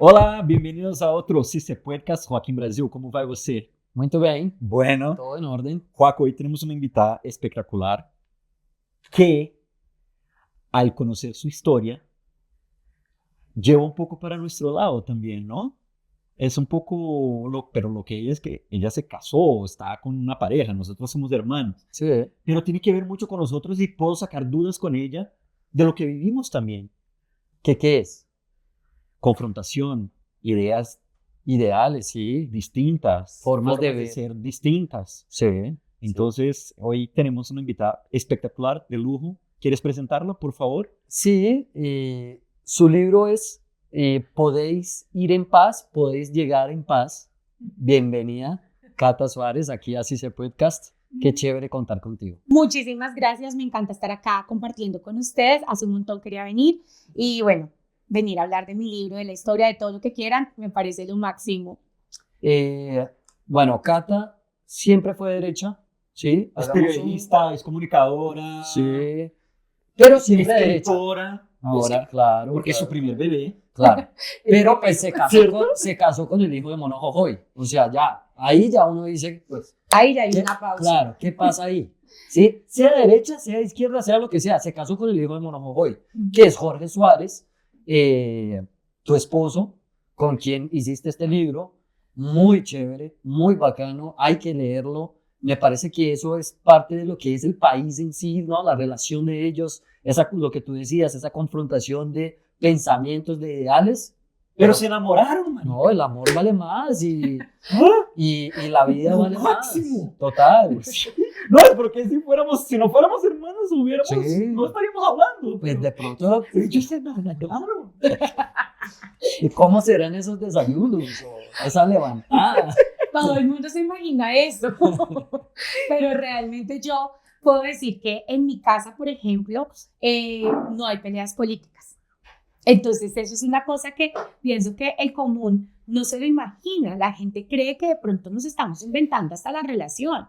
Olá, bem-vindos a outro CC Podcast. Joaquim Brasil, como vai você? Muito bem, Bueno, todo en orden. Joaco, hoy tenemos una invitada espectacular que, al conocer su historia, lleva un poco para nuestro lado también, ¿no? Es un poco, pero lo que ella es que ella se casó, está con una pareja, nosotros somos hermanos, Sí. pero tiene que ver mucho con nosotros y puedo sacar dudas con ella de lo que vivimos también. ¿Qué es? Confrontación, ideas Ideales, sí. distintas, Formas de ver. ser distintas. Sí. Entonces, hoy tenemos una invitada espectacular, de lujo. ¿Quieres presentarla, por favor? Sí, su libro es Podéis ir en paz, podéis llegar en paz. Bienvenida, Cata Suárez, aquí a CICE Podcast. Qué chévere contar contigo. Muchísimas gracias, me encanta estar acá compartiendo con ustedes. Hace un montón quería venir y bueno, venir a hablar de mi libro, de la historia, de todo lo que quieran, me parece lo máximo. Bueno, Cata siempre fue derecha, ¿sí? Es Hagamos periodista, es comunicadora, Sí, pero siempre derecha. escritora, Ahora, claro. porque es su primer bebé. Claro. Pero pues ¿Cierto? se casó con el hijo de Mono Jojoy. O sea, ya, ahí ya uno dice, pues, Ahí ya hay ¿qué? una pausa. Claro, ¿qué pasa ahí? ¿Sí? Sea derecha, sea izquierda, sea lo que sea, se casó con el hijo de Mono Jojoy, que es Jorge Suárez, tu esposo, con quien hiciste este libro. Muy chévere, muy bacano, hay que leerlo. Me parece que eso es parte de lo que es el país en sí, ¿no? La relación de ellos, lo que tú decías, esa confrontación de pensamientos, de ideales. Pero se enamoraron, man. No, el amor vale más y la vida Lo vale máximo. más. Total. No, es porque si no fuéramos hermanos, Sí. no estaríamos hablando. Pues de pronto, Yo sé, no, claro. ¿y cómo serán esos desayunos o esa levantada? Todo el mundo se imagina eso, pero realmente yo puedo decir que en mi casa, por ejemplo, no hay peleas políticas. Entonces eso es una cosa que pienso que el común no se lo imagina. La gente cree que de pronto nos estamos inventando hasta la relación.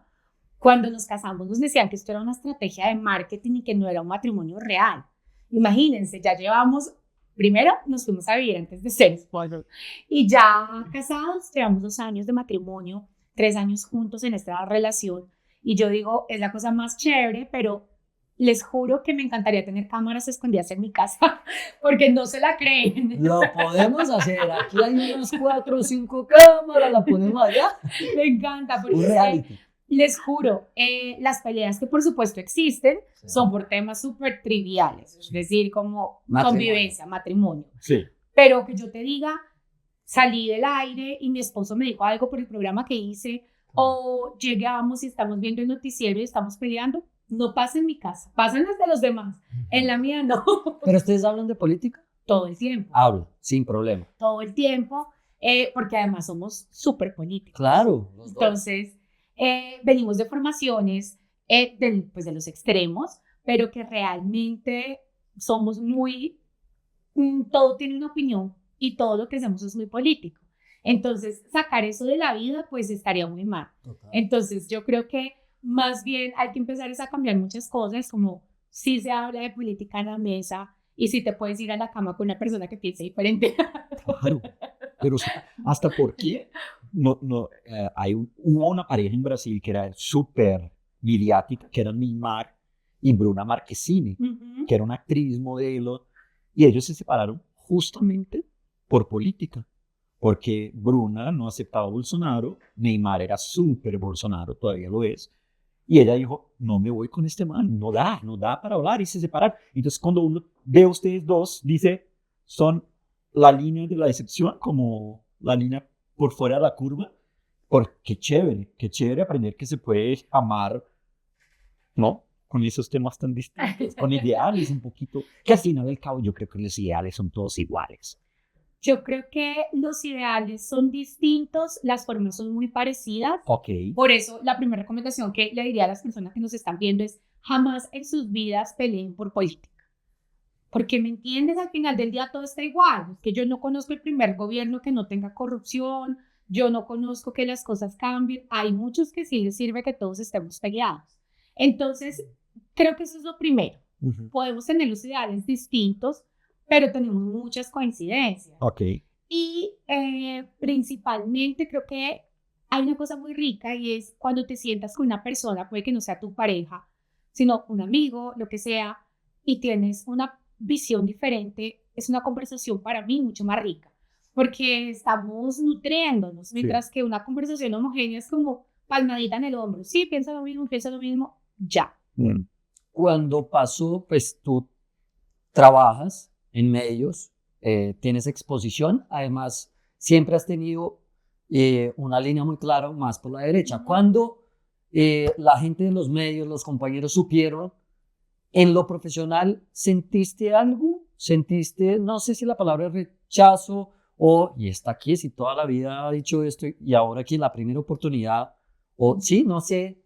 Cuando nos casamos nos decían que esto era una estrategia de marketing y que no era un matrimonio real. Imagínense, ya llevamos, primero nos fuimos a vivir antes de ser esposos y ya casados, llevamos 2 años de matrimonio, 3 años juntos en esta relación y yo digo, es la cosa más chévere, pero les juro que me encantaría tener cámaras escondidas en mi casa porque no se la creen. Lo podemos hacer. Aquí hay unas 4 o 5 cámaras, la ponemos allá. Me encanta porque Un reality. les juro, las peleas que por supuesto existen son por temas súper triviales, es decir, como convivencia, matrimonio. Sí. Pero que yo te diga, salí del aire y mi esposo me dijo algo por el programa que hice, o llegamos y estamos viendo el noticiero y estamos peleando, no pasa en mi casa, pasan las de los demás, en la mía no. ¿Pero ustedes hablan de política? Todo el tiempo, Hablo, sin problema. todo el tiempo, porque además somos súper políticos. Claro, los dos. Entonces, venimos de formaciones pues de los extremos, pero que realmente somos muy, todo tiene una opinión y todo lo que hacemos es muy político. Entonces, sacar eso de la vida, pues estaría muy mal. Total. Entonces, yo creo que más bien hay que empezar a cambiar muchas cosas, como si se habla de política en la mesa y si te puedes ir a la cama con una persona que piense diferente. Claro. Pero hasta porque hubo una pareja en Brasil que era súper mediática, que eran Neymar y Bruna Marquezine, que era una actriz, modelo, y ellos se separaron justamente por política, porque Bruna no aceptaba a Bolsonaro, Neymar era súper Bolsonaro, todavía lo es, y ella dijo, no me voy con este man, no da para hablar, y se separaron. Entonces cuando uno ve a ustedes dos, dice, son la línea de la excepción, como la línea por fuera de la curva, porque qué chévere aprender que se puede amar, ¿no? Con esos temas tan distintos, con ideales un poquito, que al final del cabo yo creo que los ideales son todos iguales. Yo creo que los ideales son distintos, las formas son muy parecidas. Ok. Por eso, la primera recomendación que le diría a las personas que nos están viendo es jamás en sus vidas peleen por política. Porque, ¿me entiendes? Al final del día todo está igual. Es que yo no conozco el primer gobierno que no tenga corrupción, yo no conozco que las cosas cambien. Hay muchos que sí les sirve que todos estemos peleados. Entonces, creo que eso es lo primero. Podemos tener los ideales distintos, pero tenemos muchas coincidencias. Ok. Y principalmente creo que hay una cosa muy rica y es cuando te sientas con una persona, puede que no sea tu pareja, sino un amigo, lo que sea, y tienes una visión diferente, es una conversación para mí mucho más rica, porque estamos nutriéndonos, mientras que una conversación homogénea es como palmadita en el hombro. Sí, piensa lo mismo, ya. Cuando pasó, pues tú trabajas en medios, tienes exposición, además siempre has tenido una línea muy clara más por la derecha. Cuando la gente de los medios, los compañeros supieron, en lo profesional, ¿sentiste algo? ¿Sentiste, no sé si la palabra es rechazo o, y está aquí, si toda la vida ha dicho esto y ahora aquí la primera oportunidad, o sí, no sé,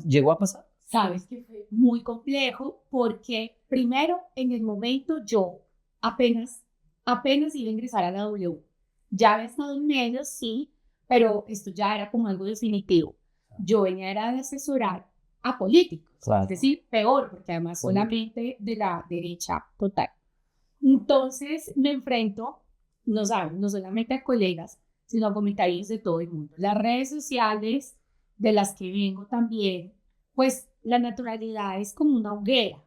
llegó a pasar? Sabes que fue muy complejo porque primero en el momento yo apenas iba a ingresar a la W. Ya había estado en medios, sí, pero esto ya era como algo definitivo. Yo venía era de asesorar a políticos, Claro. es decir, peor, porque además solamente de la derecha total. Entonces me enfrento, no saben, no solamente a colegas, sino a comentarios de todo el mundo. Las redes sociales de las que vengo también, pues la naturalidad es como una hoguera.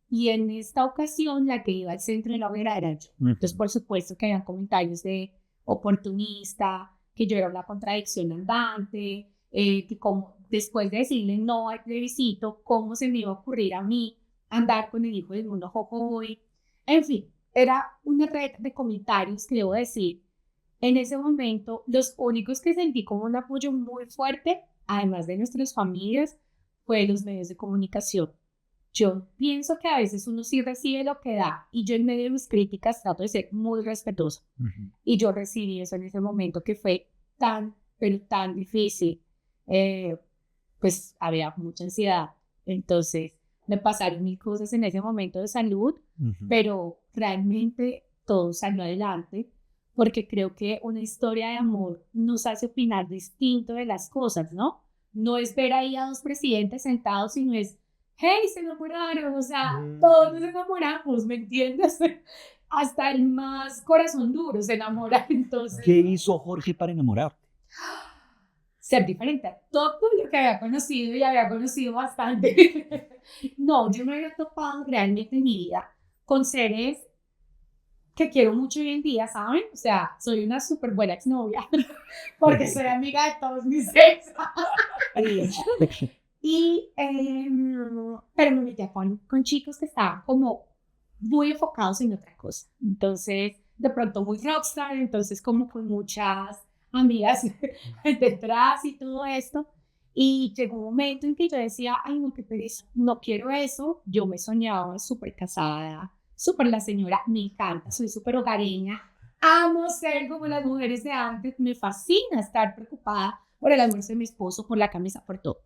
Y en esta ocasión la que iba al centro de la hoguera era yo. Entonces, por supuesto que habían comentarios de oportunista, que yo era una contradicción andante, que como después de decirle no al plebiscito, ¿cómo se me iba a ocurrir a mí andar con el hijo del mundo jojoy? En fin, era una red de comentarios que debo decir. En ese momento, los únicos que sentí como un apoyo muy fuerte, además de nuestras familias, fue los medios de comunicación. Yo pienso que a veces uno sí recibe lo que da y yo en medio de mis críticas trato de ser muy respetuosa. Y yo recibí eso en ese momento que fue tan, pero tan difícil. Pues había mucha ansiedad. Entonces me pasaron mil cosas en ese momento de salud, pero realmente todo salió adelante porque creo que una historia de amor nos hace opinar distinto de las cosas, ¿no? No es ver ahí a dos presidentes sentados, sino es, hey, se enamoraron, o sea, todos nos enamoramos, ¿me entiendes? Hasta el más corazón duro se enamora, entonces. ¿Qué hizo Jorge para enamorarte? Ser diferente a todo lo que había conocido y había conocido bastante. No, yo me había topado realmente en mi vida con seres que quiero mucho hoy en día, ¿saben? O sea, soy una súper buena exnovia porque soy amiga de todos mis ex. Pero me metía con chicos que estaban como muy enfocados en otra cosa. Entonces, de pronto muy rockstar, entonces como con muchas amigas detrás y todo esto. Y llegó un momento en que yo decía, ay, no, qué pereza, no quiero eso. Yo me soñaba súper casada, súper la señora, me encanta, soy súper hogareña, amo ser como las mujeres de antes, me fascina estar preocupada por el almuerzo de mi esposo, por la camisa, por todo.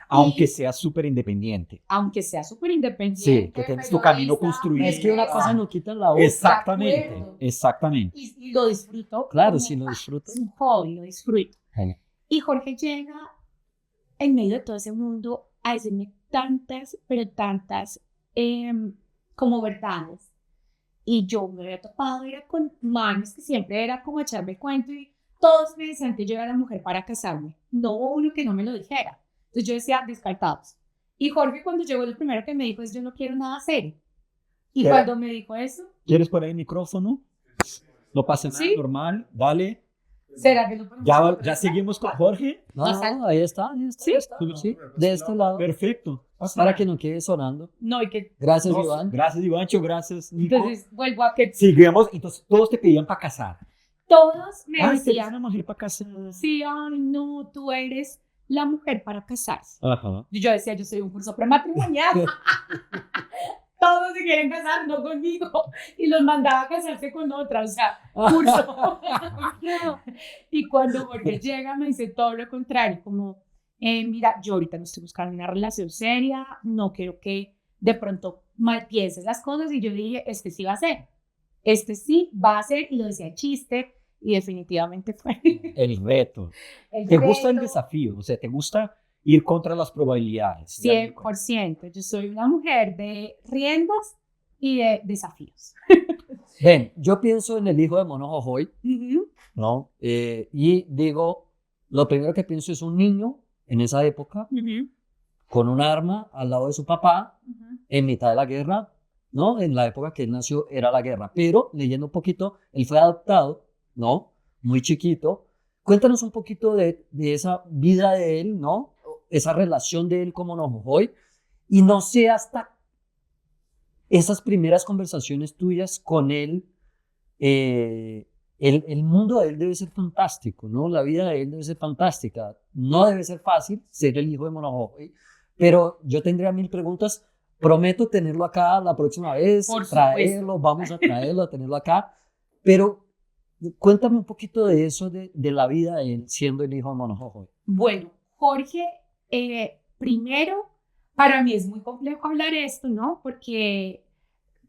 Aunque sea súper independiente. Aunque sea súper independiente. Sí, que tienes tu camino construido. Es que una cosa no quita la otra. Exactamente, exactamente. Y lo disfruto. Claro, sí lo disfruto. Es un hobby, lo disfruto. Genial. Y Jorge llega en medio de todo ese mundo a decirme tantas, pero tantas como verdades. Y yo me había topado, era con manos que siempre era como echarme el cuento y todos me decían que yo era la mujer para casarme. No hubo uno que no me lo dijera. Entonces yo decía, descartados. Y Jorge cuando llegó lo primero que me dijo es, yo no quiero nada serio. Y cuando me dijo eso... ¿Quieres poner el micrófono? No pasa nada, ¿sí? Normal, dale. ¿Será que lo ponemos? ¿Ya seguimos con Jorge? No, ahí está. ¿Sí? Sí, de este lado. Perfecto. Para que no quede sonando. No, y que... Gracias, Iván. Gracias, Ivancho. Gracias, Nico. Entonces, vuelvo a que... Sigamos. Entonces, todos te pedían para casar. Todos me decían... una mujer para casar. Sí, ay, no, tú eres la mujer para casarse. Ajá. Y yo decía, yo soy un curso prematrimonial. Todos se quieren casar, no conmigo. Y los mandaba a casarse con otra, o sea, curso. Y cuando Jorge llega, me dice todo lo contrario, como, mira, yo ahorita no estoy buscando una relación seria, no quiero que de pronto mal pienses las cosas. Y yo dije, este sí va a ser. Este sí va a ser, y lo decía chiste, y definitivamente fue. El reto. ¿Te gusta el desafío? O sea, ¿te gusta ir contra las probabilidades? 100%. Yo soy una mujer de riendas y de desafíos. Ven, yo pienso en el hijo de Mono Jojoy, Ujú, ¿no? Y digo, lo primero que pienso es un niño en esa época ujú, con un arma al lado de su papá ujú. en mitad de la guerra, ¿no? En la época que él nació era la guerra, pero leyendo un poquito, él fue adoptado, ¿no? Muy chiquito. Cuéntanos un poquito de esa vida de él, ¿no? Esa relación de él con Mono Jojoy, y no sé hasta esas primeras conversaciones tuyas con él, el mundo de él debe ser fantástico, ¿no? La vida de él debe ser fantástica. No debe ser fácil ser el hijo de Monojoy, pero yo tendría 1000 preguntas. Prometo tenerlo acá la próxima vez, Por supuesto. traerlo, vamos a traerlo, a tenerlo acá. Pero cuéntame un poquito de eso, de la vida de él siendo el hijo de Monojoy. Bueno, Jorge, primero, para mí es muy complejo hablar esto, ¿no? Porque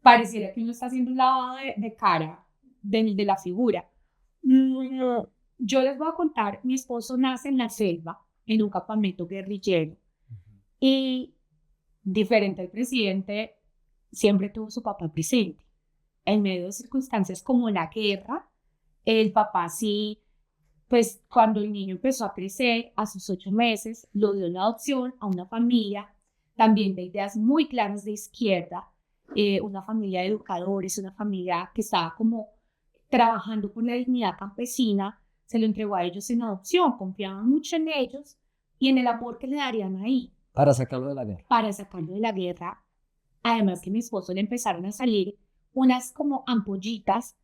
pareciera que uno está haciendo un lavado de cara de la figura. Mm, Yo les voy a contar, mi esposo nace en la selva, en un campamento guerrillero, y diferente al presidente, siempre tuvo su papá presente. En medio de circunstancias como la guerra, el papá sí, pues cuando el niño empezó a crecer, a sus 8 meses, lo dio en adopción a una familia también de ideas muy claras de izquierda, una familia de educadores, una familia que estaba como trabajando por la dignidad campesina, se lo entregó a ellos en adopción, confiaban mucho en ellos y en el amor que le darían ahí Para sacarlo de la guerra. para sacarlo de la guerra. Además que a mi esposo le empezaron a salir unas como ampollitas,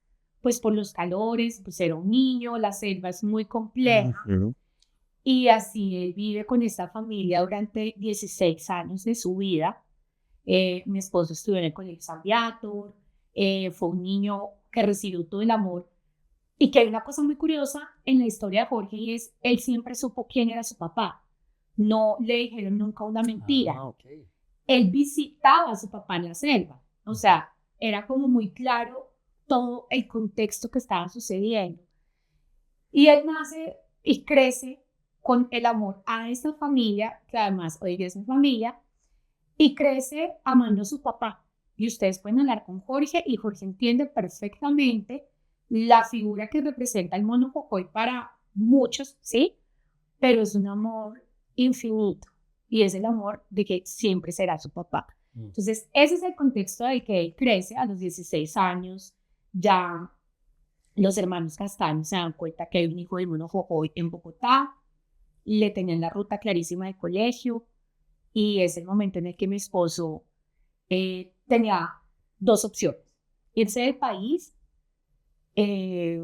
pues por los calores, pues era un niño, la selva es muy compleja. Y así él vive con esta familia durante 16 años de su vida. Mi esposo estudió en el Colegio San Viator, fue un niño que recibió todo el amor. Y que hay una cosa muy curiosa en la historia de Jorge y es, él siempre supo quién era su papá. No le dijeron nunca una mentira. Ah, ok. Él visitaba a su papá en la selva. O sea, era como muy claro todo el contexto que estaba sucediendo. Y él nace y crece con el amor a esta familia, que además hoy es mi familia, y crece amando a su papá. Y ustedes pueden hablar con Jorge y Jorge entiende perfectamente la figura que representa el mono Jojoy para muchos, ¿sí? Pero es un amor infinito y es el amor de que siempre será su papá. Entonces, ese es el contexto de que él crece a los 16 años, ya los hermanos Castaño se dan cuenta que hay un hijo de mono Jojoy en Bogotá, le tenían la ruta clarísima de colegio y es el momento en el que mi esposo tenía dos opciones, irse del país, eh,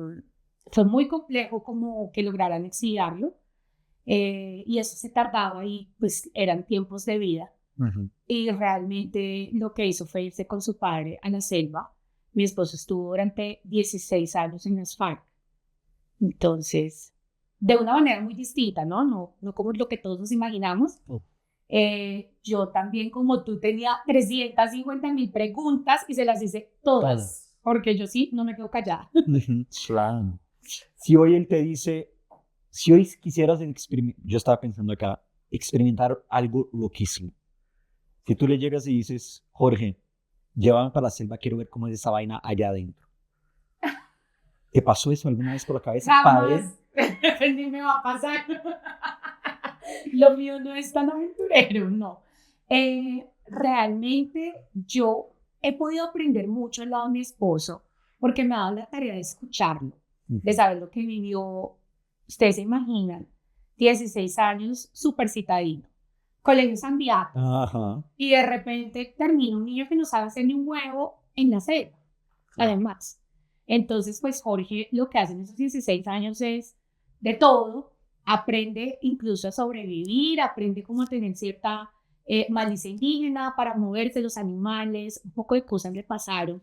fue muy complejo como que lograran exiliarlo, y eso se tardaba y pues eran tiempos de vida. Y realmente lo que hizo fue irse con su padre a la selva. Mi esposo estuvo durante 16 años en las FARC. Entonces, de una manera muy distinta, ¿no? No como lo que todos nos imaginamos. Yo también, como tú, tenía 350.000 preguntas y se las hice todas, porque yo sí no me quedo callada. Claro. Si hoy él te dice, si hoy quisieras experimentar, yo estaba pensando acá, experimentar algo loquísimo. Si tú le llegas y dices, Jorge, llévame para la selva, quiero ver cómo es esa vaina allá adentro. ¿Te pasó eso alguna vez por la cabeza? Jamás. Ni me va a pasar. Lo mío no es tan aventurero, no. Realmente yo he podido aprender mucho al lado de mi esposo porque me ha dado la tarea de escucharlo, de saber lo que vivió. Ustedes se imaginan, 16 años, súper citadino, Colegio San Beato, Ajá. y de repente termina un niño que no sabe hacer ni un huevo en la selva, además. Entonces, pues Jorge lo que hace en esos 16 años es de todo, aprende incluso a sobrevivir, aprende cómo a tener cierta malicia indígena para moverse los animales, un poco de cosas le pasaron.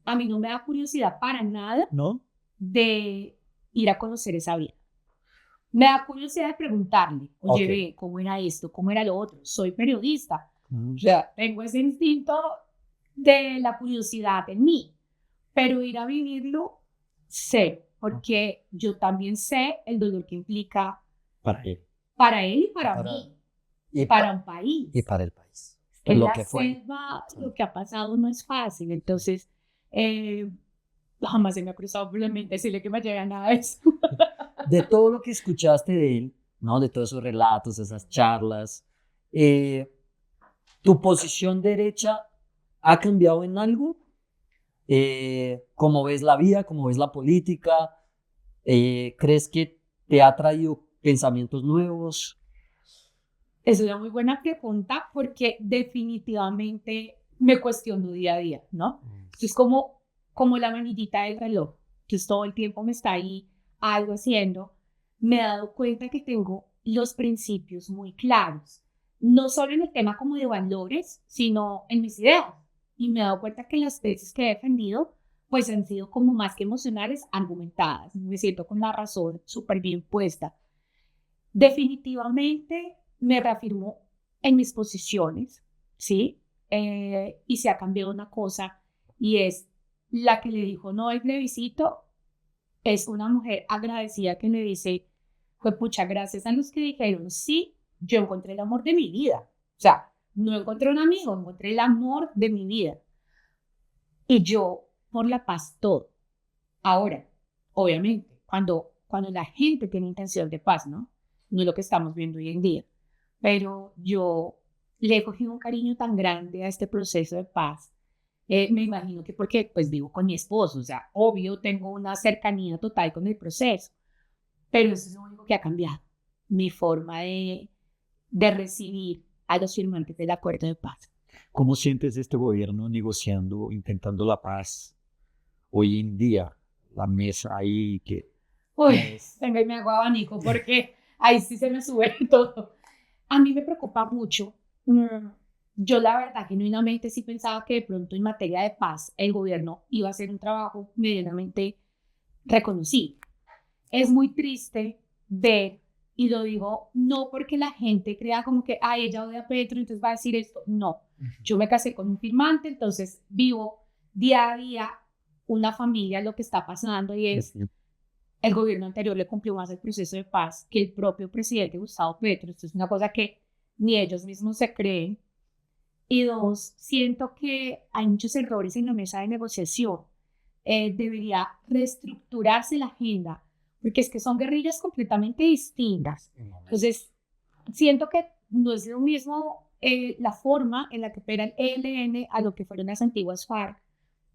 A mí no me da curiosidad para nada ¿No? de ir a conocer esa vida. Me da curiosidad de preguntarle, oye, ve, ¿cómo era esto? ¿Cómo era lo otro? Soy periodista. O sea, tengo ese instinto de la curiosidad en mí, pero ir a vivirlo, sé, porque yo también sé el dolor que implica Para él. para él y para mí, y para un país. Y para el país. En Lo la que fue. selva, lo que ha pasado no es fácil. Entonces, Jamás se me ha cruzado por la mente decirle que me lleve a nada de eso. De todo lo que escuchaste de él, ¿no? De todos esos relatos, esas charlas, ¿tu posición derecha ha cambiado en algo? ¿Cómo ves la vida? ¿Cómo ves la política? ¿Crees que te ha traído pensamientos nuevos? Es una muy buena pregunta porque definitivamente me cuestiono día a día, ¿no? Es como la manillita del reloj. Entonces todo el tiempo me está ahí algo haciendo. Me he dado cuenta que tengo los principios muy claros, no solo en el tema como de valores, sino en mis ideas. Y me he dado cuenta que las tesis que he defendido pues han sido como más que emocionales, argumentadas. Me siento con la razón súper bien puesta. Definitivamente me reafirmo en mis posiciones, ¿sí? Y se ha cambiado una cosa y es la que le dijo no al plebiscito, es una mujer agradecida que me dice, pues pucha, gracias a los que dijeron sí, yo encontré el amor de mi vida. O sea, no encontré un amigo, encontré el amor de mi vida. Y yo, por la paz, todo. Ahora, obviamente, cuando la gente tiene intención de paz, ¿no? No es lo que estamos viendo hoy en día. Pero yo le he cogido un cariño tan grande a este proceso de paz. Me imagino que porque pues vivo con mi esposo, o sea, obvio tengo una cercanía total con el proceso, pero eso es lo único que ha cambiado, mi forma de recibir a los firmantes del acuerdo de paz. ¿Cómo sientes este gobierno negociando, intentando la paz hoy en día? La mesa ahí que... Uy, venga y me hago abanico porque ahí sí se me sube todo. A mí me preocupa mucho. Yo la verdad genuinamente sí pensaba que de pronto en materia de paz el gobierno iba a hacer un trabajo medianamente reconocido. Es muy triste ver, y lo digo no porque la gente crea como que ella odia a Petro, entonces va a decir esto. No, yo me casé con un firmante, entonces vivo día a día una familia lo que está pasando y es el gobierno anterior le cumplió más el proceso de paz que el propio presidente Gustavo Petro. Esto es una cosa que ni ellos mismos se creen. Y dos, siento que hay muchos errores en la mesa de negociación. Debería reestructurarse la agenda, porque es que son guerrillas completamente distintas. Entonces, siento que no es lo mismo la forma en la que opera el ELN a lo que fueron las antiguas FARC,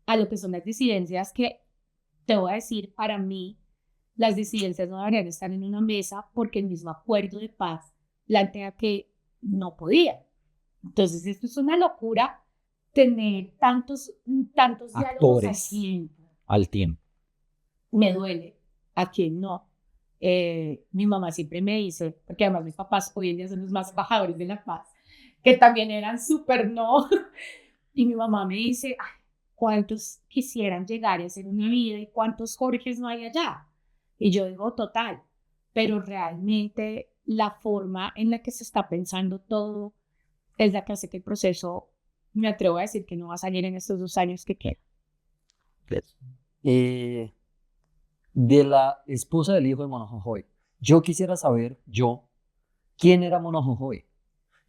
a lo que son las disidencias que, te voy a decir, para mí, las disidencias no deberían estar en una mesa porque el mismo acuerdo de paz plantea que no podía. Entonces, esto es una locura tener tantos diálogos actores al tiempo. Me duele, a quien no. Mi mamá siempre me dice, porque además mis papás hoy en día son los más embajadores de la paz, que también eran súper no. Y mi mamá me dice, ¿cuántos quisieran llegar a hacer una vida y cuántos Jorges no hay allá? Y yo digo, total, pero realmente la forma en la que se está pensando todo es la que hace que el proceso, me atrevo a decir que no va a salir en estos 2 años que quedan. De la esposa del hijo de Mono Jojoy, yo quisiera saber, ¿quién era Mono Jojoy?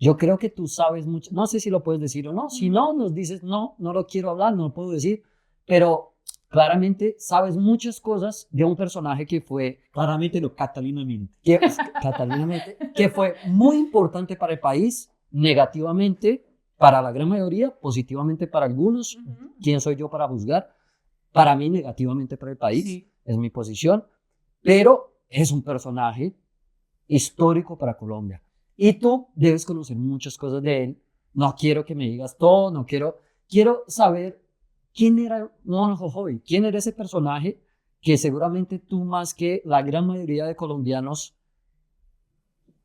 Yo creo que tú sabes mucho, no sé si lo puedes decir o no, si no, nos dices, no lo quiero hablar, no lo puedo decir, pero claramente sabes muchas cosas de un personaje que fue... Claramente no, catalinamente. Que fue muy importante para el país, negativamente para la gran mayoría, positivamente para algunos. ¿Quién soy yo para juzgar? Para mí, negativamente para el país, sí. Es mi posición, pero es un personaje histórico para Colombia. Y tú debes conocer muchas cosas de él. No quiero que me digas todo, quiero saber quién era Mono Jojoy, quién era ese personaje que seguramente tú más que la gran mayoría de colombianos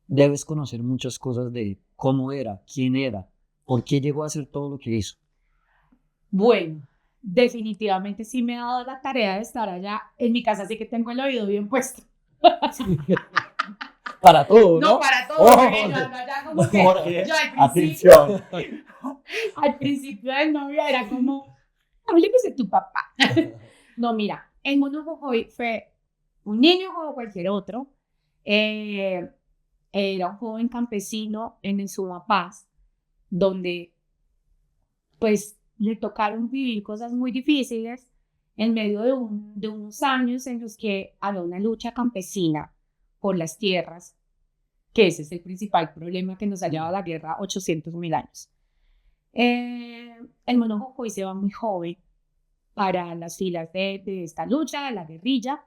debes conocer muchas cosas de cómo era, quién era, por qué llegó a hacer todo lo que hizo. Bueno, definitivamente sí me ha dado la tarea de estar allá en mi casa, así que tengo el oído bien puesto. Para todo, ¿no? No, para todo. Ya como que, yo atención. Al principio del novio era como, hablemos de tu papá. No, mira, el Mono Jojoy fue un niño como cualquier otro. Era un joven campesino en el Sumapaz, donde pues le tocaron vivir cosas muy difíciles en medio de unos años en los que había una lucha campesina por las tierras, que ese es el principal problema que nos ha llevado a la guerra 800.000 años. El Mono Jojoy se va muy joven para las filas de esta lucha, de la guerrilla,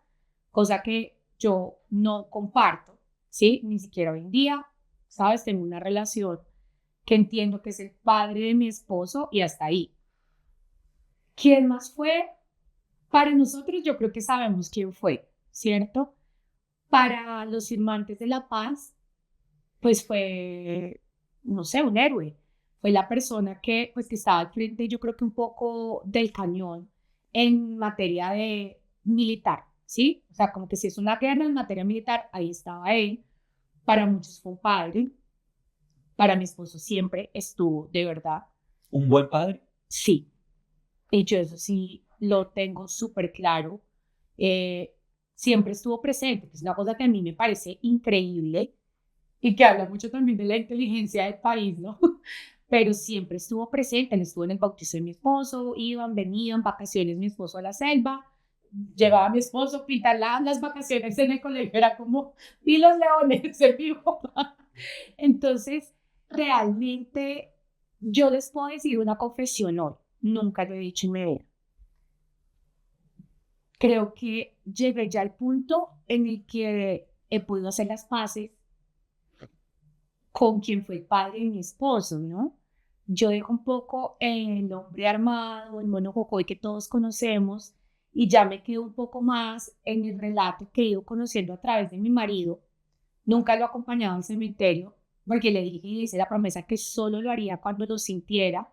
cosa que yo no comparto, ¿sí? Ni siquiera hoy en día, ¿sabes? Tengo una relación que entiendo que es el padre de mi esposo y hasta ahí. ¿Quién más fue? Para nosotros yo creo que sabemos quién fue, ¿cierto? Para los firmantes de la paz, pues fue, no sé, un héroe. Fue la persona que, pues, que estaba al frente, yo creo que un poco del cañón en materia de militar, ¿sí? O sea, como que si es una guerra en materia militar, ahí estaba él. Para muchos fue un padre. Para mi esposo siempre estuvo, de verdad. ¿Un buen padre? Sí. Y yo eso sí lo tengo súper claro. Siempre estuvo presente, que es una cosa que a mí me parece increíble y que habla mucho también de la inteligencia del país, ¿no? Pero siempre estuvo presente. Él estuvo en el bautizo de mi esposo, iban, venían, vacaciones, mi esposo a la selva, llevaba a mi esposo a pintar las vacaciones en el colegio, era como, vi los leones, el vivo. Entonces, realmente, yo les puedo decir una confesión hoy, nunca lo he dicho en mi vida. Creo que llegué ya al punto en el que he podido hacer las paces con quien fue el padre de mi esposo, ¿no? Yo dejo un poco el hombre armado, el Mono Jojoy que todos conocemos, y ya me quedo un poco más en el relato que he ido conociendo a través de mi marido. Nunca lo he acompañado al cementerio, porque le dije y le hice la promesa que solo lo haría cuando lo sintiera,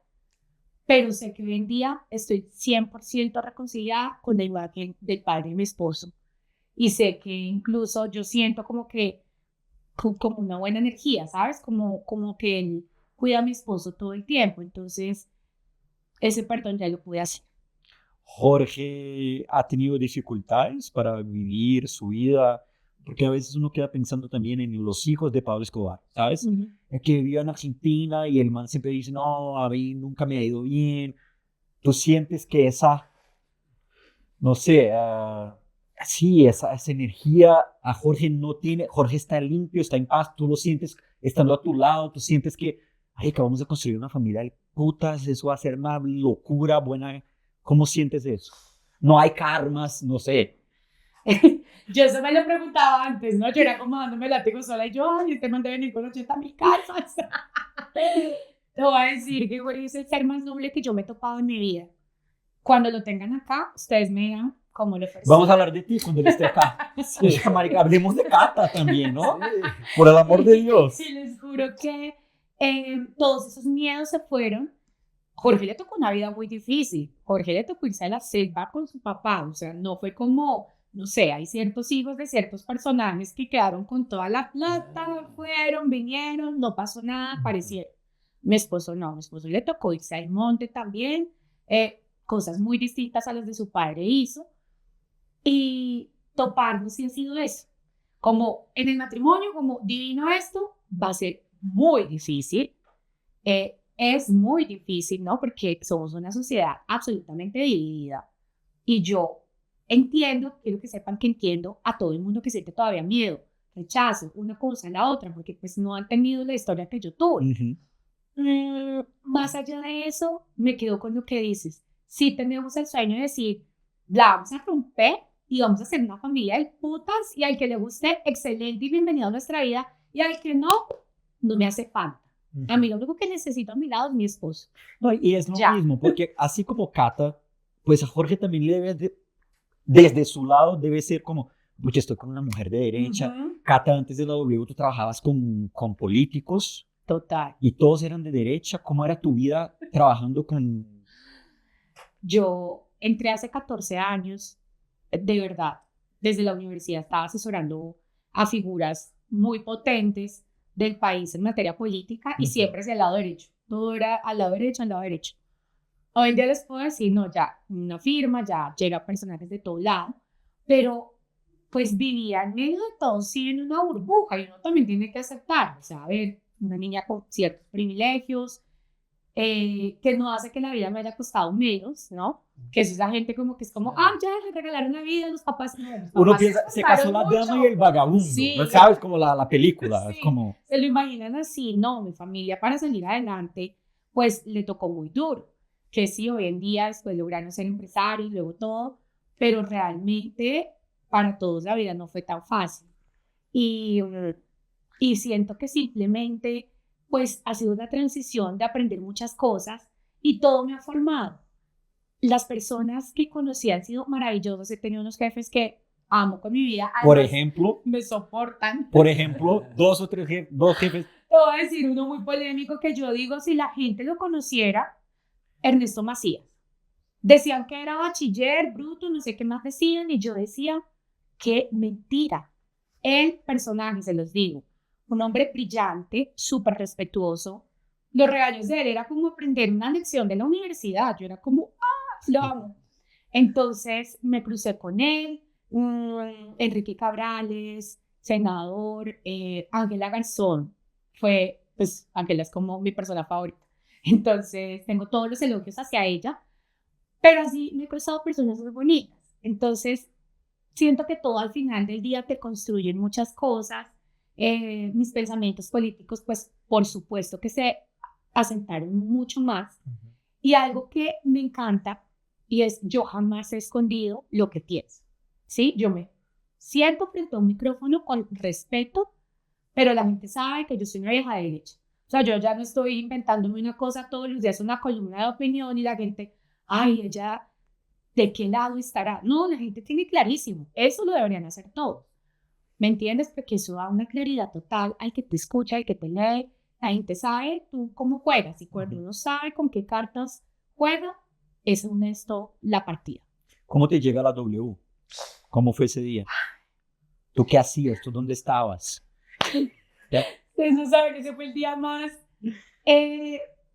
pero sé que hoy en día estoy 100% reconciliada con la imagen del padre de mi esposo. Y sé que incluso yo siento como una buena energía, ¿sabes? Como que él cuida a mi esposo todo el tiempo. Entonces, ese perdón ya lo pude hacer. Jorge ha tenido dificultades para vivir su vida, porque a veces uno queda pensando también en los hijos de Pablo Escobar, ¿sabes? El que vivió en Argentina y el man siempre dice, no, a mí nunca me ha ido bien. Tú sientes que esa, no sé, sí, esa energía a Jorge no tiene, Jorge está limpio, está en paz, tú lo sientes estando a tu lado, tú sientes que, ay, acabamos de construir una familia de putas, eso va a ser una locura buena. ¿Cómo sientes eso? No hay karmas, no sé. Yo eso me lo preguntaba antes, ¿no? Yo era como dándome látigo sola y yo, ay, este man debe venir con 80.000 karmas. Te voy a decir que Jorge es el ser más noble que yo me he topado en mi vida. Cuando lo tengan acá, ustedes me dirán cómo le fue. Vamos a hablar de ti cuando él esté acá. Sí. Marica, hablemos de Cata también, ¿no? Sí. Por el amor de Dios. Sí, les juro que todos esos miedos se fueron. Jorge le tocó una vida muy difícil. Jorge le tocó irse a la selva con su papá. O sea, no fue como, no sé, hay ciertos hijos de ciertos personajes que quedaron con toda la plata, fueron, vinieron, no pasó nada, aparecieron. Mi esposo no, mi esposo le tocó irse al monte también. Cosas muy distintas a las de su padre hizo. Y toparnos sí ha sido eso. Como en el matrimonio, como divino esto, va a ser muy difícil. Es muy difícil, ¿no? Porque somos una sociedad absolutamente dividida. Y yo entiendo, quiero que sepan que entiendo a todo el mundo que siente todavía miedo, rechazo, una cosa a la otra, porque pues no han tenido la historia que yo tuve. Más allá de eso, me quedo con lo que dices. Sí tenemos el sueño de decir, la vamos a romper y vamos a ser una familia de putas, y al que le guste, excelente y bienvenido a nuestra vida, y al que no, no me hace falta. A mí lo único que necesito a mi lado es mi esposo. No, y es lo mismo, porque así como Cata, pues a Jorge también le debe, desde su lado, debe ser como, pucha, estoy con una mujer de derecha. Cata, antes de la W, tú trabajabas con políticos. Total. Y todos eran de derecha. ¿Cómo era tu vida trabajando con...? Yo entré hace 14 años, de verdad, desde la universidad estaba asesorando a figuras muy potentes del país en materia política y siempre hacia el lado derecho. Todo era al lado derecho, al lado derecho. Hoy en día les puedo decir, no, ya una firma, ya llega personajes de todo lado, pero pues vivía en medio de todo, sí, en una burbuja, y uno también tiene que aceptar, o sea, a ver, una niña con ciertos privilegios, que no hace que la vida me haya costado menos, ¿no? Que es esa gente como que es como, ya, le regalaron la vida a los papás. No, los Uno papás piensa, se casó la mucho. dama y el vagabundo, Sí. ¿no sabes? Como la película, Sí. es como... Se lo imaginan así, no, mi familia para salir adelante, pues le tocó muy duro, que sí, hoy en día después lograron ser empresarios, luego todo, pero realmente para todos la vida no fue tan fácil. Y siento que simplemente, pues ha sido una transición de aprender muchas cosas y todo me ha formado. Las personas que conocí han sido maravillosas, he tenido unos jefes que amo con mi vida. Por Además, ejemplo, me soportan. dos jefes. Te voy a decir uno muy polémico que yo digo, si la gente lo conociera, Ernesto Macías. Decían que era bachiller, bruto, no sé qué más decían, y yo decía, qué mentira. El personaje, se los digo, un hombre brillante, súper respetuoso. Los regaños de él era como aprender una lección de la universidad. Yo era como, lo amo. Entonces me crucé con él, Enrique Cabrales, senador, Ángela Garzón. Pues Ángela es como mi persona favorita. Entonces tengo todos los elogios hacia ella, pero así me he cruzado personas muy bonitas. Entonces siento que todo al final del día te construyen muchas cosas. Mis pensamientos políticos, pues por supuesto que se asentaron mucho más. Y algo que me encanta y es, yo jamás he escondido lo que pienso, ¿sí? Yo me siento frente a un micrófono con respeto, pero la gente sabe que yo soy una vieja derecha. O sea, yo ya no estoy inventándome una cosa todos los días, una columna de opinión y la gente, ella, ¿de qué lado estará? No, la gente tiene clarísimo, eso lo deberían hacer todos. ¿Me entiendes? Porque eso da una claridad total al que te escucha, al que te lee. La gente sabe tú cómo juegas y cuando uno sabe con qué cartas juega, es honesto la partida. ¿Cómo te llega la W? ¿Cómo fue ese día? ¿Tú qué hacías? ¿Tú dónde estabas? Ustedes no saben que ese fue el día más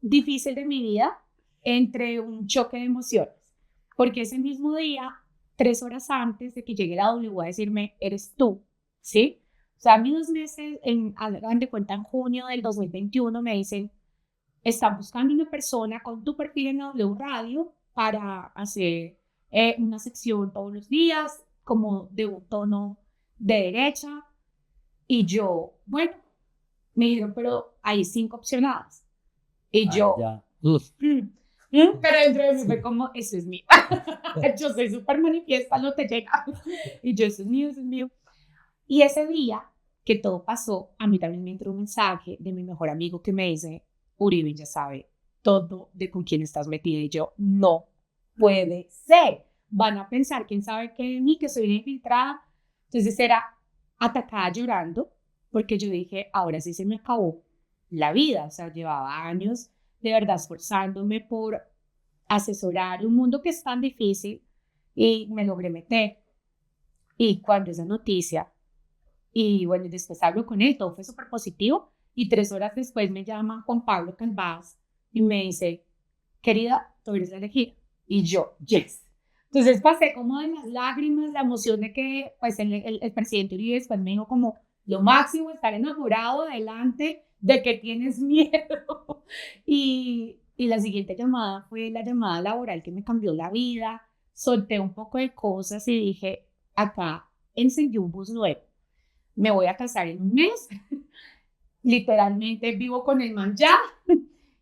difícil de mi vida, entre un choque de emociones. Porque ese mismo día, 3 horas antes de que llegue la W a decirme, eres tú, ¿sí? O sea, a mí 2 meses, hagan de cuenta, en junio del 2021 me dicen, están buscando una persona con tu perfil en W Radio para hacer una sección todos los días, como de un tono de derecha. Y yo, bueno, me dijeron, pero hay 5 opcionadas. Y yo, pero dentro de mí fue como, eso es mío. Yo soy súper manifiesta, no te llega. Y yo, eso es mío, eso es mío. Y ese día que todo pasó, a mí también me entró un mensaje de mi mejor amigo que me dice, Uribe ya sabe todo de con quién estás metida. Y yo, no puede ser. Van a pensar, quién sabe qué de mí, que soy una infiltrada. Entonces era atacada llorando, porque yo dije, ahora sí se me acabó la vida. O sea, llevaba años de verdad esforzándome por asesorar un mundo que es tan difícil y me logré meter. Y cuando esa noticia, y bueno, después hablo con él, todo fue súper positivo. Y 3 horas después me llama Juan Pablo Calvás y me dice, querida, tú eres la elegida. Y yo, yes. Entonces pasé como de las lágrimas, la emoción de que pues el presidente Uribe después me dijo como lo máximo, estar enamorado delante de que tienes miedo. Y la siguiente llamada fue la llamada laboral que me cambió la vida. Solté un poco de cosas y dije, acá enseñé un bus nuevo. Me voy a casar en un mes. Literalmente vivo con el man ya.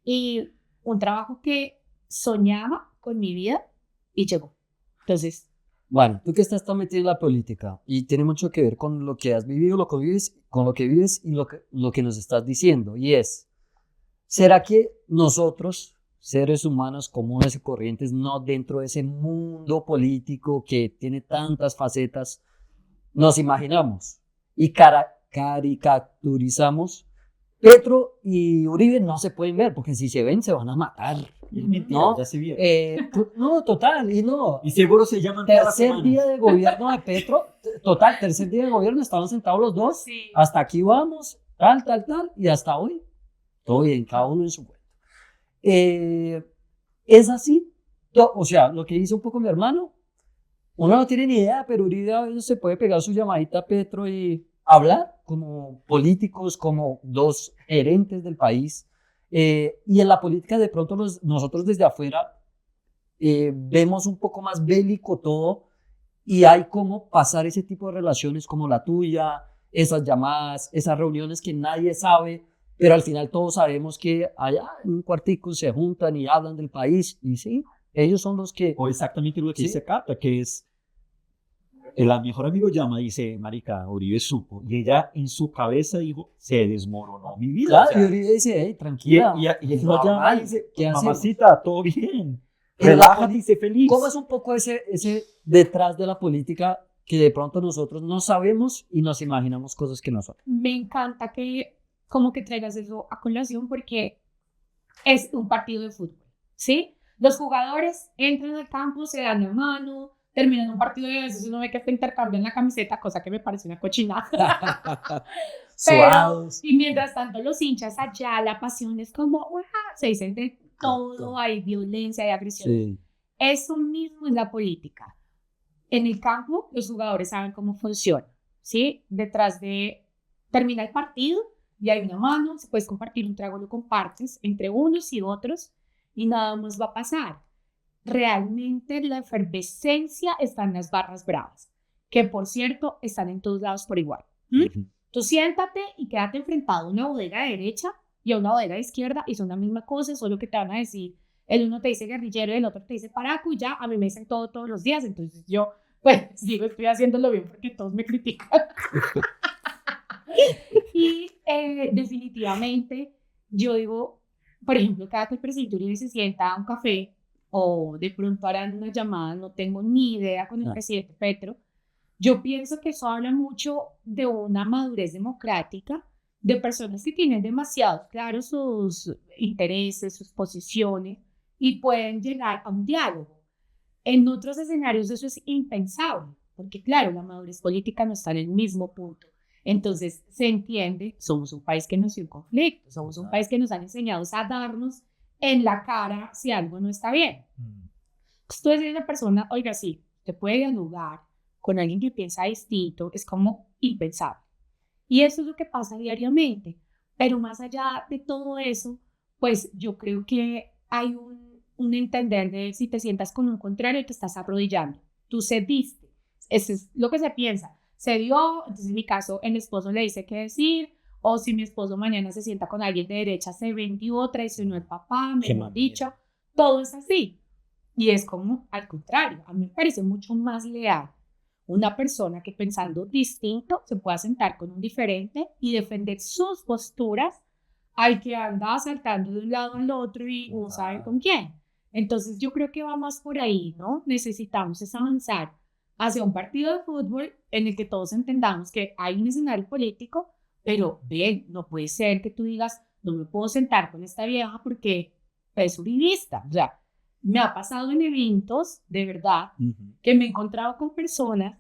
Y un trabajo que soñaba con mi vida y llegó. Entonces, bueno, tú que estás tan metido en la política y tiene mucho que ver con lo que has vivido, lo que vives, con lo que vives y lo que nos estás diciendo. Y es, ¿será que nosotros, seres humanos comunes y corrientes, no dentro de ese mundo político que tiene tantas facetas, nos imaginamos y caricaturizamos? Petro y Uribe no se pueden ver, porque si se ven se van a matar. ¿No? Ya se vieron. No, total, Y seguro se llaman tercer día de gobierno de Petro, total, tercer día de gobierno, estaban sentados los dos, sí. Hasta aquí vamos, tal, y hasta hoy, todo bien, cada uno en su cuento. Es así, o sea, lo que dice un poco mi hermano, uno no tiene ni idea, pero Uribe a veces se puede pegar su llamadita a Petro y hablar como políticos, como 2 gerentes del país. Y en la política de pronto nosotros desde afuera vemos un poco más bélico todo y hay como pasar ese tipo de relaciones como la tuya, esas llamadas, esas reuniones que nadie sabe, pero al final todos sabemos que allá en un cuartico se juntan y hablan del país y sí, ellos son los que... O exactamente lo que Sí. dice Cata, que es, el mejor amigo llama y dice, marica, Uribe supo, y ella en su cabeza dijo, se desmoronó mi vida. Claro, O sea, y Uribe dice, hey, y tranquila. él lo llama y dice, ¿qué hacemos? mamacita, todo bien, En la relájate y sé feliz. ¿Cómo es un poco ese detrás de la política que de pronto nosotros no sabemos y nos imaginamos cosas que no son? Me encanta que como que traigas eso a colación porque es un partido de fútbol, ¿sí? Los jugadores entran al campo, se dan la mano, terminan un partido y a veces uno ve que te intercambian la camiseta, cosa que me parece una cochinada. Suados. Y mientras tanto los hinchas allá, la pasión es como, ¡guau! Se dicen de todo, hay violencia, hay agresión. Sí. Eso mismo es la política. En el campo, los jugadores saben cómo funciona, ¿sí? Detrás de termina el partido y hay una mano, se puedes compartir un trago, lo compartes entre unos y otros y nada más va a pasar. Realmente la efervescencia está en las barras bravas, que por cierto están en todos lados por igual. Ujú. Tú siéntate y quédate enfrentado a una bodega derecha y a una bodega izquierda y son la misma cosa, solo que te van a decir, el uno te dice guerrillero y el otro te dice paraco y ya, a mí me dicen todo todos los días, entonces yo, pues, digo, estoy haciéndolo bien porque todos me critican. Y definitivamente, yo digo, por ejemplo, cada que el presidente Uribe se sienta a un café o de pronto harán una llamada, no tengo ni idea con el presidente Petro, yo pienso que eso habla mucho de una madurez democrática, de personas que tienen demasiado claros sus intereses, sus posiciones y pueden llegar a un diálogo. En otros escenarios eso es impensable, porque claro, la madurez política no está en el mismo punto. Entonces se entiende, somos un país que nació en conflicto, somos un país que nos han enseñado a darnos en la cara si algo no está bien. Tú eres una persona, oiga, sí, te puede dialogar con alguien que piensa distinto, es como impensable. Y eso es lo que pasa diariamente. Pero más allá de todo eso, pues yo creo que hay un entender de si te sientas con un contrario, te estás arrodillando. Tú cediste. Eso es lo que se piensa. Se dio, entonces en mi caso, el esposo le dice qué decir, o si mi esposo mañana se sienta con alguien de derecha, se vendió, traicionó al papá, mejor dicho, todo es así. Y es como al contrario, a mí me parece mucho más leal una persona que pensando distinto se pueda sentar con un diferente y defender sus posturas al que anda saltando de un lado al otro y no sabe con quién. Entonces yo creo que va más por ahí, ¿no? Necesitamos es avanzar hacia un partido de fútbol en el que todos entendamos que hay un escenario político, pero bien, no puede ser que tú digas, no me puedo sentar con esta vieja porque es uribista. O sea, me ha pasado en eventos, de verdad, que me he encontrado con personas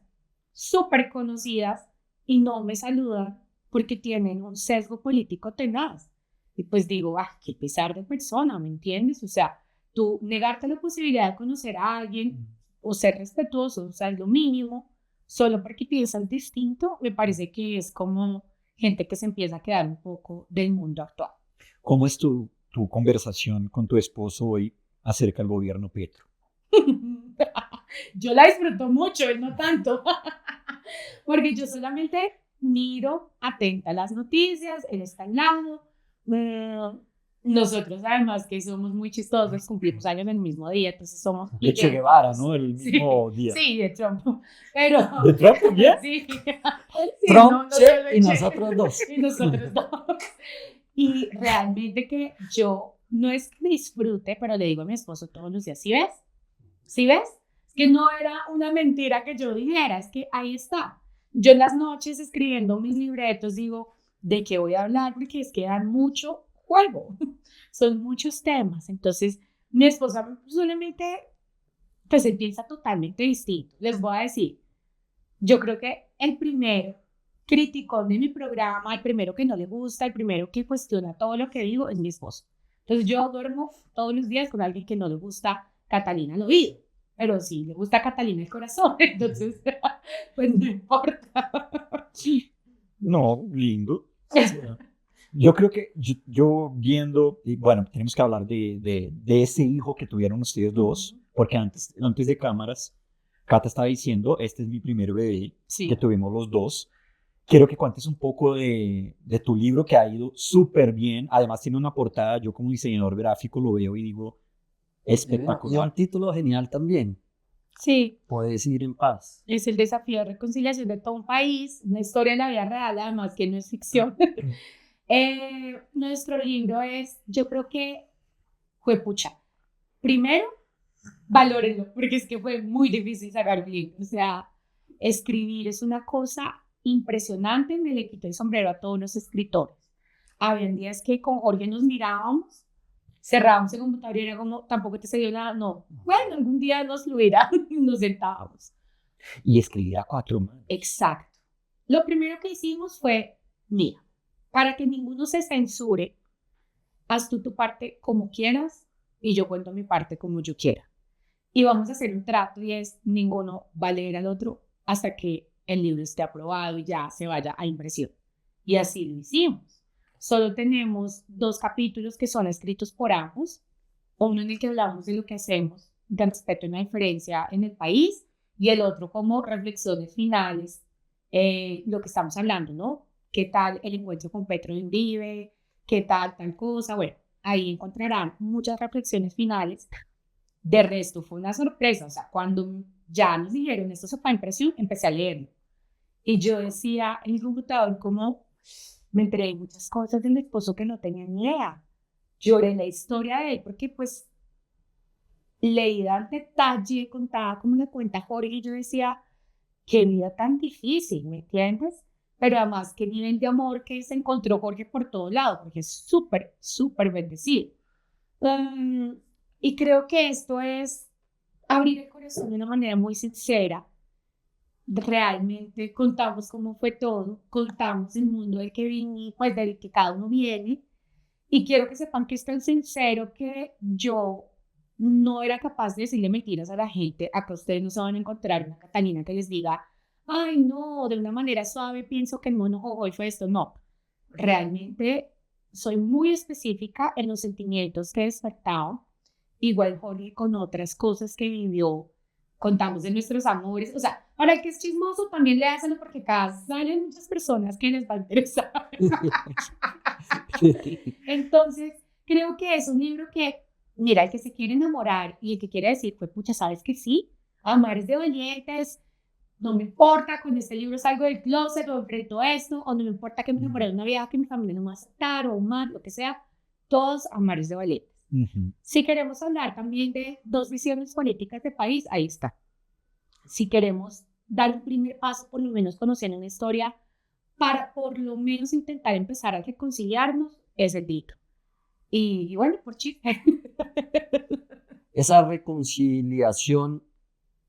súper conocidas y no me saludan porque tienen un sesgo político tenaz. Y pues digo, qué pesar de persona, ¿me entiendes? O sea, tú negarte la posibilidad de conocer a alguien o ser respetuoso, o sea, es lo mínimo, solo porque piensas distinto, me parece que es como gente que se empieza a quedar un poco del mundo actual. ¿Cómo es tu conversación con tu esposo hoy acerca del gobierno Petro? Yo la disfruto mucho, él no tanto, porque yo solamente miro atenta a las noticias, él está al lado. Nosotros además que somos muy chistosos, cumplimos años en el mismo día, entonces somos... De Che Guevara, ¿no? El mismo día. Sí, de Trump. Pero, ¿De Trump también? Sí. Trump, no Che solo y Che. nosotros dos. Y nosotros dos. Y realmente que yo no es que disfrute, pero le digo a mi esposo todos los días, ¿sí ves? ¿Sí ves? Es que no era una mentira que yo dijera, es que ahí está. Yo en las noches escribiendo mis libretos digo, ¿de qué voy a hablar? Porque es que dan mucho juego, son muchos temas. Entonces, mi esposa solamente, pues él piensa totalmente distinto. Les voy a decir, yo creo que el primero criticón de mi programa, el primero que no le gusta, el primero que cuestiona todo lo que digo es mi esposo. Entonces, yo duermo todos los días con alguien que no le gusta Catalina al oído, pero sí le gusta Catalina el corazón, entonces, pues no importa. No, lindo. Yo creo que yo viendo, y bueno, tenemos que hablar de ese hijo que tuvieron ustedes dos, porque antes de cámaras, Cata estaba diciendo, este es mi primer bebé Sí. que tuvimos los dos. Quiero que cuentes un poco de tu libro que ha ido súper bien. Además tiene una portada, yo como diseñador gráfico lo veo y digo, Y espectacular. un título genial también. Sí, Puedes ir en paz. es el desafío de reconciliación de todo un país, una historia de la vida real, además que no es ficción. Nuestro libro es, yo creo que fue pucha. Primero, valórenlo, porque es que fue muy difícil sacar un libro. O sea, escribir es una cosa impresionante, me le quito el sombrero a todos los escritores. Habían días que con Jorge nos mirábamos, cerrábamos el computador y era como, tampoco te salió nada, no. Bueno, algún día nos lo irá y nos sentábamos. Y escribir a 4 manos. Exacto. Lo primero que hicimos fue, mira, para que ninguno se censure, haz tú tu parte como quieras y yo cuento mi parte como yo quiera. Y vamos a hacer un trato y es, ninguno va a leer al otro hasta que el libro esté aprobado y ya se vaya a impresión. Y así lo hicimos. Solo tenemos 2 capítulos que son escritos por ambos, uno en el que hablamos de lo que hacemos de respecto a una diferencia en el país y el otro como reflexiones finales, lo que estamos hablando, ¿no? ¿Qué tal el encuentro con Petro y Uribe? ¿Qué tal cosa? Bueno, ahí encontrarán muchas reflexiones finales. De resto, fue una sorpresa. O sea, cuando ya nos dijeron esto se fue a impresión, empecé a leerlo. Y yo decía en el computador como me enteré de muchas cosas del esposo que no tenía ni idea. Lloré la historia de él porque pues leída al detalle, contada como la cuenta Jorge, y yo decía, qué vida tan difícil, ¿me entiendes? Pero además, qué nivel de amor que se encontró Jorge por todo lado, porque es súper, súper bendecido. Y creo que esto es abrir el corazón de una manera muy sincera. Realmente contamos cómo fue todo, contamos el mundo del que vine, pues del que cada uno viene. Y quiero que sepan que es tan sincero que yo no era capaz de decirle mentiras a la gente. Acá ustedes no se van a encontrar una Catalina que les diga, ay, no, de una manera suave pienso que el mono Jojoy fue esto. No, realmente soy muy específica en los sentimientos que he despertado. Igual Jorge con otras cosas que vivió, contamos de nuestros amores. O sea, para el que es chismoso también le hacen porque acá salen muchas personas que les va a interesar. Entonces, creo que es un libro que, mira, el que se quiere enamorar y el que quiere decir, pues pucha, ¿sabes que sí? Amar es de valientes, no me importa, con este libro salgo del closet o enfrento esto, o no me importa que me enamore de una vieja que mi familia no me va a aceptar, o más, lo que sea, todos amar es de valientes. Si queremos hablar también de 2 visiones políticas de país, ahí está. Si queremos dar un primer paso, por lo menos conociendo una historia, para por lo menos intentar empezar a reconciliarnos, es el dito. Y bueno, por chiste. Esa reconciliación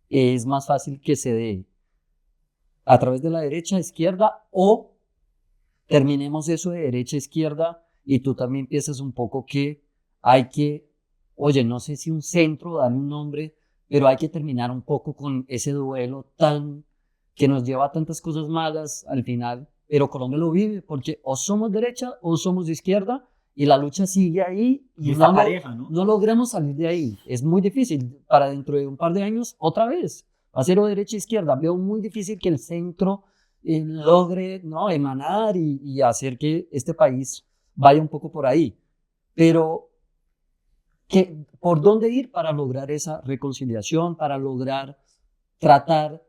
es más fácil que se dé a través de la derecha, izquierda, o terminemos eso de derecha, izquierda, y tú también piensas un poco que hay que, oye, no sé si un centro, darle un nombre, pero hay que terminar un poco con ese duelo que nos lleva a tantas cosas malas al final, pero Colombia lo vive, porque o somos derecha o somos de izquierda, y la lucha sigue ahí, y esta pareja, ¿no? No logramos salir de ahí. Es muy difícil, para dentro de un par de años, otra vez, va a ser o derecha, izquierda. Veo muy difícil que el centro logre, ¿no?, emanar y hacer que este país vaya un poco por ahí. Pero, ¿por dónde ir para lograr esa reconciliación, para lograr tratar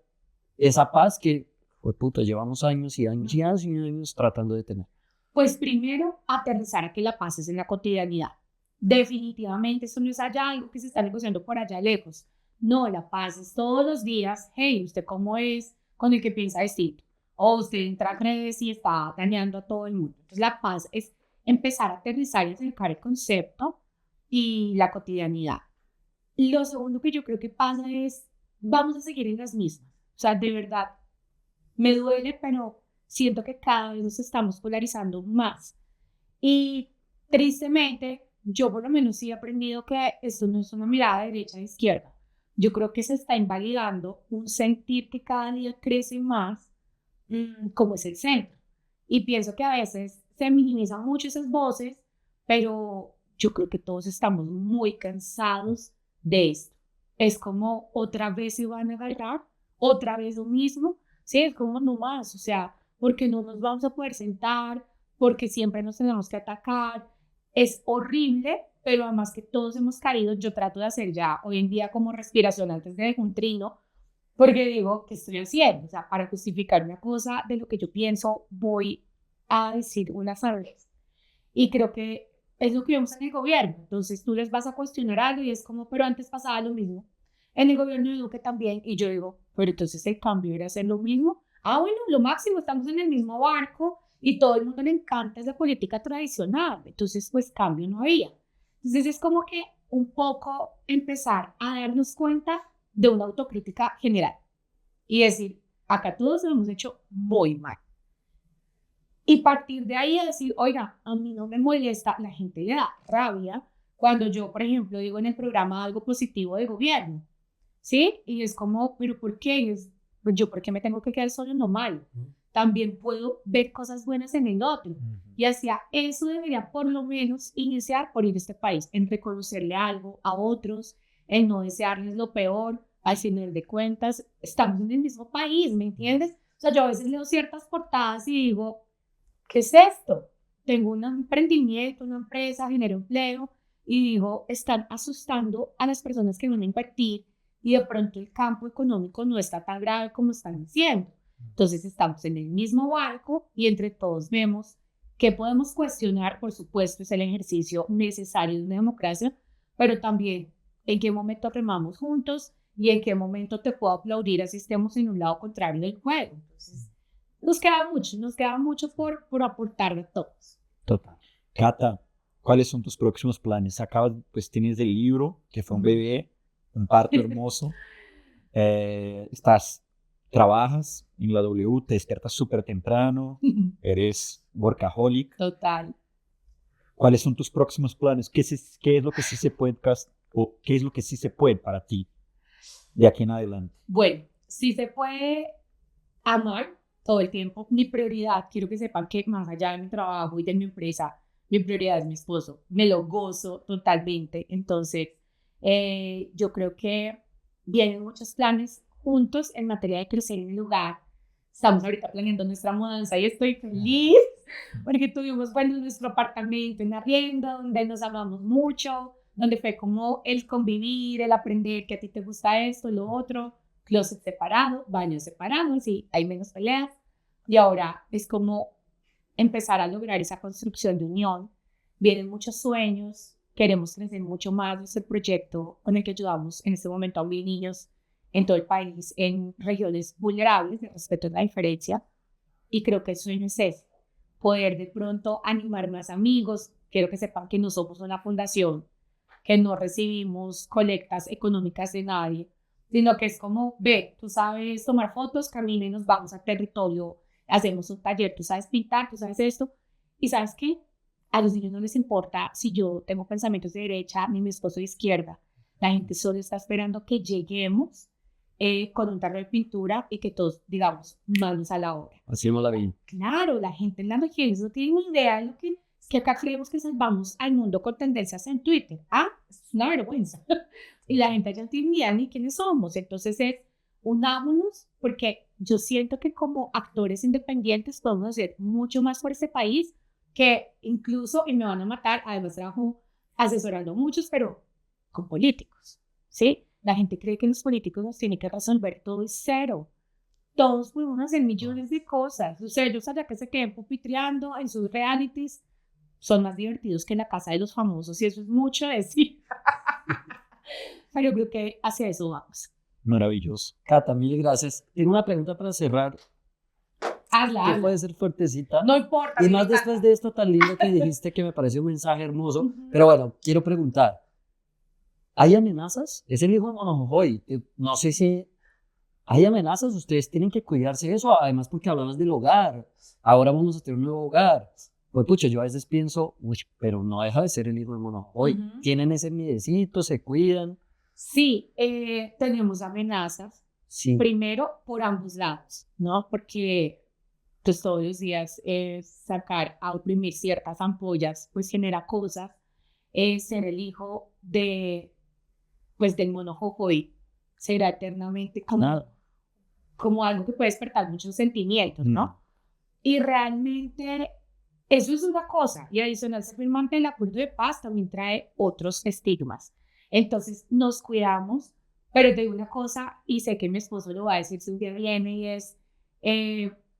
esa paz que, pues puta, llevamos años y años y años y años tratando de tener? Pues primero, aterrizar a que la paz es en la cotidianidad. Definitivamente eso no es allá, algo que se está negociando por allá lejos. No, la paz es todos los días. Hey, ¿usted cómo es con el que piensa distinto? O usted entra a redes y está dañando a todo el mundo. Entonces la paz es empezar a aterrizar y acercar el concepto y la cotidianidad. Lo segundo que yo creo que pasa es, vamos a seguir en las mismas. O sea, de verdad, me duele, pero siento que cada vez nos estamos polarizando más. Y tristemente, yo por lo menos sí he aprendido que esto no es una mirada de derecha a izquierda. Yo creo que se está invalidando un sentir que cada día crece más, como es el centro. Y pienso que a veces se minimizan mucho esas voces, pero yo creo que todos estamos muy cansados de esto. Es como otra vez se van a agarrar, otra vez lo mismo, sí, es como no más, o sea, porque no nos vamos a poder sentar, porque siempre nos tenemos que atacar, es horrible, pero además que todos hemos caído, yo trato de hacer ya hoy en día como respiración antes de un trino, porque digo, ¿qué estoy haciendo? O sea, para justificar una cosa de lo que yo pienso, voy a decir una vez. Y creo que es lo que vemos en el gobierno. Entonces tú les vas a cuestionar algo y es como, pero antes pasaba lo mismo. En el gobierno de Duque también. Y yo digo, pero entonces el cambio era hacer lo mismo. Ah, bueno, lo máximo, estamos en el mismo barco y todo el mundo le encanta esa política tradicional. Entonces, pues cambio no había. Entonces es como que un poco empezar a darnos cuenta de una autocrítica general y decir, acá todos lo hemos hecho muy mal. Y partir de ahí a decir, oiga, a mí no me molesta, la gente le da rabia cuando yo, por ejemplo, digo en el programa algo positivo de gobierno, ¿sí? Y es como, ¿pero por qué? Y es, pues yo, ¿por qué me tengo que quedar solo en lo malo? También puedo ver cosas buenas en el otro. Y hacia eso debería por lo menos iniciar por ir a este país, en reconocerle algo a otros, en no desearles lo peor, al final de cuentas, estamos en el mismo país, ¿me entiendes? O sea, yo a veces leo ciertas portadas y digo, ¿qué es esto? Tengo un emprendimiento, una empresa, genero empleo y digo, están asustando a las personas que van a invertir y de pronto el campo económico no está tan grave como están diciendo. Entonces estamos en el mismo barco y entre todos vemos que podemos cuestionar, por supuesto, es el ejercicio necesario de una democracia, pero también en qué momento remamos juntos y en qué momento te puedo aplaudir así estemos en un lado contrario del juego. Entonces, nos queda mucho por aportar a todos. Total. Cata, ¿cuáles son tus próximos planes? Pues tienes el libro, que fue un bebé, un parto hermoso. Trabajas en la W, te despiertas súper temprano, eres workaholic. Total. ¿Cuáles son tus próximos planes? ¿Qué es lo que sí se puede, o qué es lo que sí se puede para ti de aquí en adelante? Bueno, sí se puede amar todo el tiempo. Mi prioridad, quiero que sepan que más allá de mi trabajo y de mi empresa, mi prioridad es mi esposo. Me lo gozo totalmente. Entonces, yo creo que vienen muchos planes juntos en materia de crecer en el lugar. Estamos ahorita planeando nuestra mudanza y estoy feliz porque tuvimos, bueno, nuestro apartamento en arriendo, donde nos amamos mucho, donde fue como el convivir, el aprender que a ti te gusta esto, lo otro, closet separado, baños separados y hay menos peleas. Y ahora es como empezar a lograr esa construcción de unión. Vienen muchos sueños, queremos crecer mucho más. Es el proyecto con el que ayudamos en este momento a 1,000 niños en todo el país, en regiones vulnerables, de respeto a la diferencia. Y creo que el sueño es ese, poder de pronto animar más amigos. Quiero que sepan que no somos una fundación, que no recibimos colectas económicas de nadie, sino que es como, ve, tú sabes tomar fotos, camina y nos vamos al territorio, hacemos un taller, tú sabes pintar, tú sabes esto, y ¿sabes qué? A los niños no les importa si yo tengo pensamientos de derecha ni mi esposo de izquierda. La gente solo está esperando que lleguemos con un tarro de pintura y que todos, digamos, manos a la obra. Hacemos la vida. Claro, la gente en las regiones no tiene ni idea de lo que acá creemos que salvamos al mundo con tendencias en Twitter. Ah, es una vergüenza. Y la gente ya no tiene ni idea ni quiénes somos. Entonces es, unámonos, porque yo siento que como actores independientes podemos hacer mucho más por este país, que incluso, y me van a matar, además trabajo asesorando a muchos, pero con políticos, ¿sí? La gente cree que los políticos nos tienen que resolver todo y cero. Todos podemos hacer millones de cosas. O sea, ellos allá que se queden pupitreando en sus realities son más divertidos que en la casa de los famosos, y eso es mucho decir. Pero yo creo que hacia eso vamos. Maravilloso. Cata, mil gracias. Tengo una pregunta para cerrar. Hazla. Que puede ser fuertecita. No importa. Y más después de esto tan lindo que dijiste, que me parece un mensaje hermoso. Pero bueno, quiero preguntar. ¿Hay amenazas? Es el hijo de Monojojoy. No sé si hay amenazas. Ustedes tienen que cuidarse de eso. Además, porque hablabas del hogar. Ahora vamos a tener un nuevo hogar. Pues pucha, yo a veces pienso, uy, pero no deja de ser el hijo de Monojojoy. Tienen ese miedecito, se cuidan. Sí, tenemos amenazas. Sí. Primero, por ambos lados, ¿no? Porque Entonces todos los días sacar a oprimir ciertas ampollas, pues genera cosas. Ser el hijo de, pues, del mono Jojoy será eternamente como algo que puede despertar muchos sentimientos, ¿no? Y realmente eso es una cosa, y adicional ser firmante del acuerdo de paz también trae otros estigmas. Entonces nos cuidamos, pero te digo una cosa, y sé que mi esposo lo va a decir si un día viene, y es,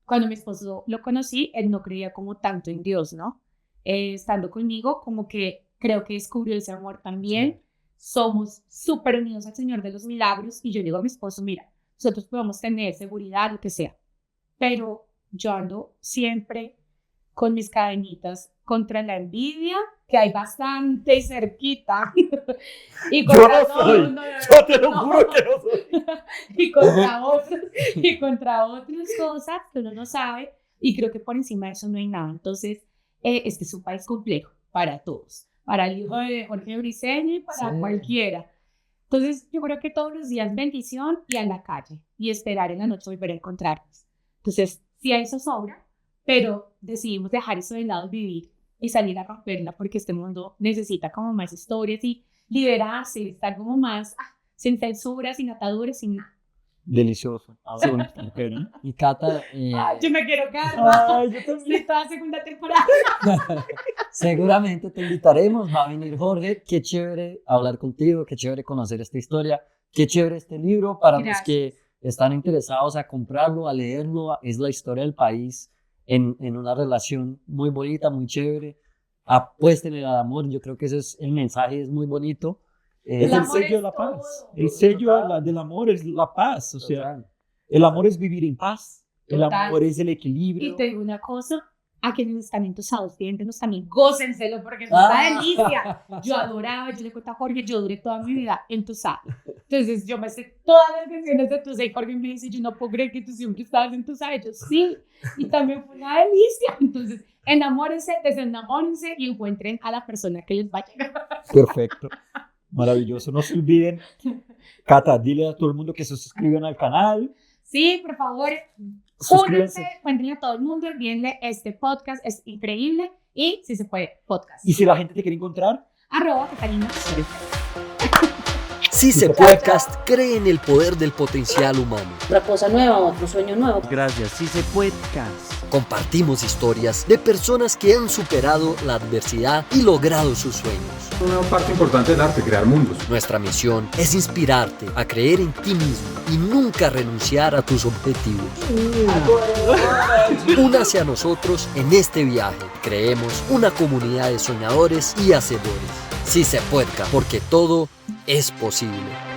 cuando mi esposo lo conocí, él no creía como tanto en Dios, ¿no? Estando conmigo, como que creo que descubrió ese amor también. Sí. Somos súper unidos al Señor de los Milagros, y yo le digo a mi esposo, mira, nosotros podemos tener seguridad, lo que sea, pero yo ando siempre con mis cadenitas contra la envidia, que hay bastante cerquita. Y contra yo no soy, yo te lo juro que no soy. y contra otras cosas que uno no sabe, y creo que por encima de eso no hay nada. Entonces, este es un país complejo para todos, para el hijo de Jorge Briceño y para cualquiera. Entonces, yo creo que todos los días bendición y a la calle, y esperar en la noche volver a encontrarnos. Entonces, sí hay eso sobra, pero decidimos dejar eso de lado, vivir y salir a romperla, porque este mundo necesita como más historias y liberarse, estar como más sin censura, sin ataduras, sin nada. Delicioso. Sí. Y Cata... yo me quiero quedar. Yo también. Toda segunda temporada. Seguramente te invitaremos, va a venir Jorge. Qué chévere hablar contigo, qué chévere conocer esta historia, qué chévere este libro. Para los que están interesados a comprarlo, a leerlo, es la historia del país en una relación muy bonita, muy chévere. Apuéstenle al amor, yo creo que ese es el mensaje, es muy bonito. Es el sello de la paz. El sello del amor es la paz. O sea, el amor es vivir en paz. El amor es el equilibrio. Y te digo una cosa, a quienes están entusados, viéndonos también, gócenselo porque es una delicia. Yo adoraba, yo le cuento a Jorge, yo duré toda mi vida entusada. Entonces yo me sé todas las canciones de Tusa, y Jorge me dice, yo no puedo creer que tú siempre estabas entusada. Y yo, sí, y también fue una delicia. Entonces, enamórense, desenamórense y encuentren a la persona que les va a llegar. Perfecto. Maravilloso. No se olviden, Cata, dile a todo el mundo que se suscriban al canal. Sí, por favor, únanse, cuéntenle a todo el mundo, envíenle este podcast, es increíble, y si se puede, podcast. ¿Y si la gente te quiere encontrar? @Catalina. Si se Podcast cree en el poder del potencial humano. Otra cosa nueva, otro sueño nuevo. Gracias, Si se Podcast. Compartimos historias de personas que han superado la adversidad y logrado sus sueños. Una parte importante del arte, crear mundos. Nuestra misión es inspirarte a creer en ti mismo y nunca renunciar a tus objetivos. Únase a nosotros en este viaje. Creemos una comunidad de soñadores y hacedores. Si se Podcast, porque todo es posible.